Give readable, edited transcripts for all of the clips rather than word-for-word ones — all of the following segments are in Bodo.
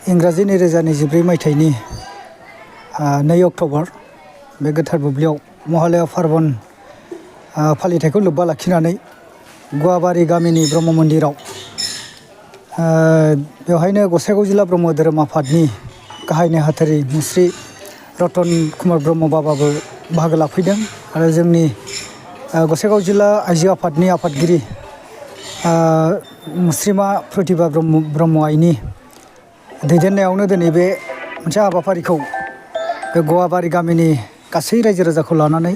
इंराजि 2024 मायथाइनि 2 अक्ट'बर बे गोथार बुब्लियाव महालया पार्बन फालिथायखौ लोब्बा लाखिनानै गुवाबारि गामिनि ब्रह्म मन्दिराव बेवहायनो गसाइगाव जिल्ला ब्रह्म धोरोम आफादनि गाहाय नेहाथारि मुस्रि रतन कुमार ब्रह्म बाबाबो बाहागो लाफैदों आरो जोंनि गसाइगाव जिल्ला आइजो आफादनि आफादगिरि मुस्रिमा प्रतिभा ब्रह्म आइनि दैदेननायावनो दिनै बे मोनसे हाबाफारिखौ बे गुवाबारि गामिनि गासै रायजो राजाखौ लानानै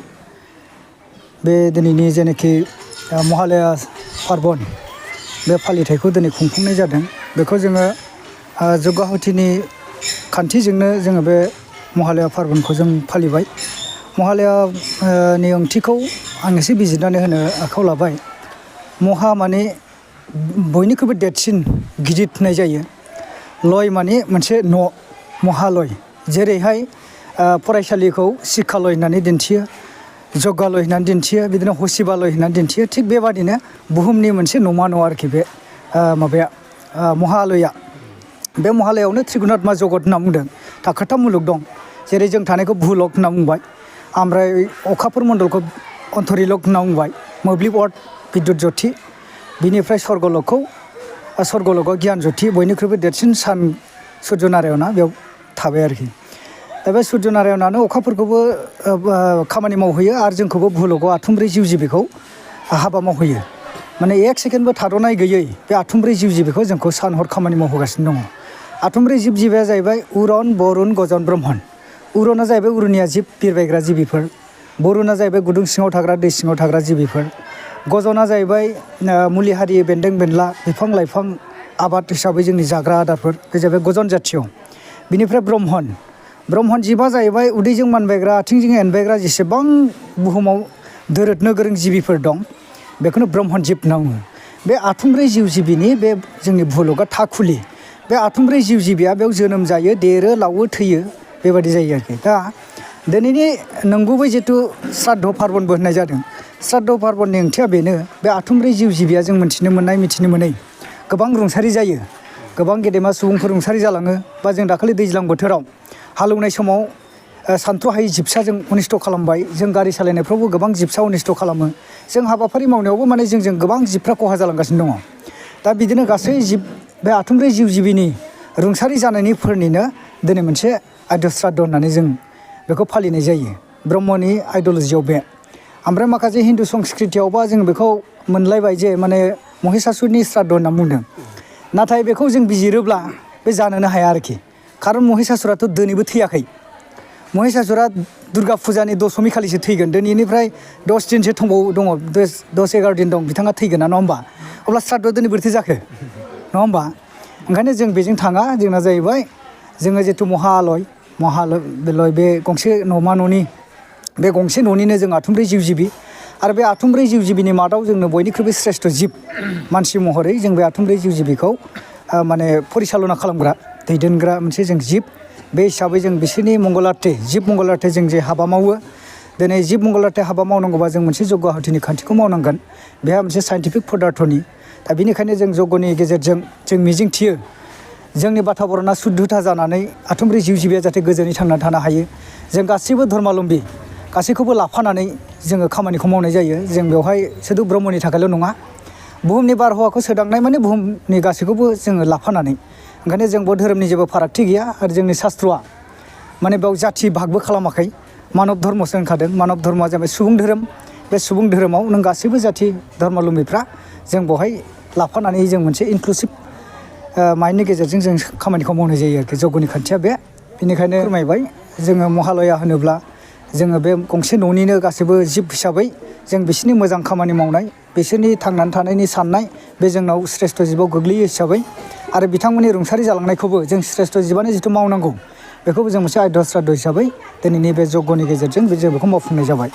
बे दिनैनि जेनाखि महालया पार्बन बे फालिथायखौ दिनै खुंफुंनाय जादों। बेखौ जोङो जग्गाहुतिनि खान्थिजोंनो जोङो बे महालया पार्बनखौ जों फालिबाय। महालयानि ओंथिखौ आं एसे बिजिरनानै होनो आखायाव लाबाय। महा माने बयनिख्रुइबो देरसिन गिदिर होननाय जायो। लय माने मोनसे न' महालय, जेरैहाय फरायसालिखौ शिक्षालय होननानै दिन्थियो, जग्गालय होननानै दिन्थियो, बिदिनो हसिबालय होननानै दिन्थियो। थिग बेबादिनो बुहुमनि मोनसे न'मा न' आरोखि बे माबाया महालया। बे महालयावनो त्रिगुणात्मा जगत होनना बुंदों। थाखोथाम मुलुग दं, जेरै जों थानायखौ भुलक होनना बुंबाय, ओमफ्राय अखाफोर मण्डलखौ अन्तरिलक होनना बुंबाय, मोब्लिब अर्थ बिद्युत ज्योति, बिनिफ्राय स्वर्गलकआव गियान ज्योति, बयनिख्रुइबो देरसिन सान सुर्य नारायणआ बेयाव थाबाय आरोखि। दा बे सुर्य नारायणआनो अखाफोरखौबो खामानि मावहोयो आरो जोंखौबो भुलकआव आथुमब्रै जिउ जिबिखौ हाबा मावहोयो। माने एक सेकेन्डबो थाद'नाय गैयै बे आथुमब्रै जिउ जिबिखौ जोंखौ सान हर खामानि मावहोगासिनो दङ। आथुमब्रै जिब जिबिया जाहैबाय उरन, बरुन, गजन, ब्रह्मन। उरना जाहैबाय उरुनिया जिब बिरबायग्रा जिबिफोर, बरुना जाहैबाय गुदुं सिङाव थाग्रा दै सिङाव थाग्रा जिबिफोर, गजना जाहैबाय मुलि हारि बेन्दों बेनला बिफां लाइफां आबाद हिसाबै जोंनि जाग्रा आदारफोर, बे जाहैबाय गजन जाथिय'। बिनिफ्राय ब्रह्मन जिबा जाहैबाय उदैजों मानबायग्रा आथिंजों एनबायग्रा जेसेबां बुहुमाव दोरोदनो गोरों जिबिफोर दं बेखौनो ब्रह्मन जिब होनना बुङो। बे आथुमब्रै जिउ जिबिनि बे जोंनि भुलकआ थाखुलि। बे आथुमब्रै जिउ जिबिया बेयाव जोनोम जायो, देरो, लावो, थैयो, बेबायदि जायो आरोखि। दा दिनैनि नंगुबै जिथु श्राद्ध पार्बनबो होननाय जादों। श्राद्ध पार्बननि ओंथिया बेनो, बे आथुमब्रै जिउ जिबिया जों मिथिनो मोननाय मिथिनो मोनै गोबां रुंसारि जायो, गोबां गेदेमा सुबुंफोर रुंसारि जालाङो। बा जों दाखालि दैज्लां बोथोराव हालेवनाय समाव सानथ्र'हायै जिबसाजों अनिष्ट' खालामबाय। जों गारि सालायनायफ्रावबो गोबां जिबसा अनिष्ट' खालामो। जों हाबाफारि मावनायावबो माने जोंजों गोबां जिबफ्रा खहा जालांगासिनो दङ। दा बिदिनो गासै जिब बे आथुमब्रै जिउ जिबिनि रुंसारि जानायनिफोरनिनो दिनै मोनसे आद्य श्राद्ध होननानै जों बेखौ फालिनाय जायो ब्रह्मनि आइडिय'लजियाव बे। ओमफ्राय माखासे हिन्दु संस्कृतियावबा जों बेखौ मोनलायबाय जे माने महिषासुरनि श्राद्ध होनना बुंदों। नाथाय बेखौ जों बिजिरोब्ला बे जानोनो हाया आरोखि। खारन महिषासुराथ' दिनैबो थैयाखै। महिषासुरा दुर्गा फुजानि दशमी खालिसो थैगोन। दिनैनिफ्राय 10 दिनसो दङ, 10-11 दिन दं, बिथाङा थैगोन ना, नङा होमबा? अब्ला श्राद्धआ दिनै बोरैथो जाखो, नङा होमबा? ओंखायनो जों बेजों थाङा। जोंना जाहैबाय जोङो जिथु महालय बे गंसे न'मा न'नि बे गंसे न'निनो जों आथुमब्रै जिउ जिबि। आरो बे आथुमब्रै जिउ जिबिनि मादाव जोंनो बयनिख्रुइबो श्रेष्ठ जिब मानसि महरै जों बे आथुमब्रै जिउ जिबिखौ माने परिसालना खालामग्रा दैदेनग्रा मोनसे जों जिब। बे हिसाबै जों बिसोरनि मंगलार्थे जिब मंगलार्थे जों जे हाबा मावो, दिनै जिब मंगलार्थे हाबा मावनांगौबा जों मोनसे जग्गाहुतिनि खान्थिखौ मावनांगोन। बेहा मोनसे साइन्टिफिक पदार्थनि। दा बेनिखायनो जों जग्गनि गेजेरजों जों मिजिंथियो जोंनि बाताबरना शुद्धता जानानै आथुमब्रै जिउ जिबिया जाहाथे गोजोनै थांनानै थानो हायो। जों गासैबो धर्मालम्बि गासैखौबो लाफानानै जोङो खामानिखौ मावनाय जायो। जों बेवहाय सुदु ब्रह्मनि थाखायल' नङा, बुहुमनि बारहावाखौ सोदांनाय माने बुहुमनि गासैखौबो जोङो लाफानानै। ओंखायनो जों बेयाव धोरोमनि जेबो फारागथि गैया। आरो जोंनि शास्त्रआ माने बेयाव जाथि भागबो खालामाखै, मानब धर्मसो होनखादों। मानब धर्मआ जाबाय सुबुं धोरोम। बे सुबुं धोरोमाव नों गासैबो जाथि धर्मालम्बिफ्रा जों बेवहाय लाफानानै जों मोनसे इनक्लुसिभ माइन्दनि गेजेरजों जों खामानिखौ मावनाय जायो आरोखि। जग्गनि खान्थिया बे। बेनिखायनो फोरमायबाय जोङो महालया होनोब्ला जोङो बे गंसे न'निनो गासैबो जिब हिसाबै जों बिसोरनि मोजां खामानि मावनाय, बिसोरनि थांनानै थानायनि साननाय बे जोंनाव श्रेष्ठ जिबआव गोग्लैयो हिसाबै, आरो बिथांमोननि रुंसारि जालांनायखौबो जों श्रेष्ठ जिबआनो जिथु मावनांगौ बेखौबो जों मोनसे आद्य श्राद्ध हिसाबै दिनैनि बे जग्गनि गेजेरजों जों बेखौ मावफुंनाय जाबाय।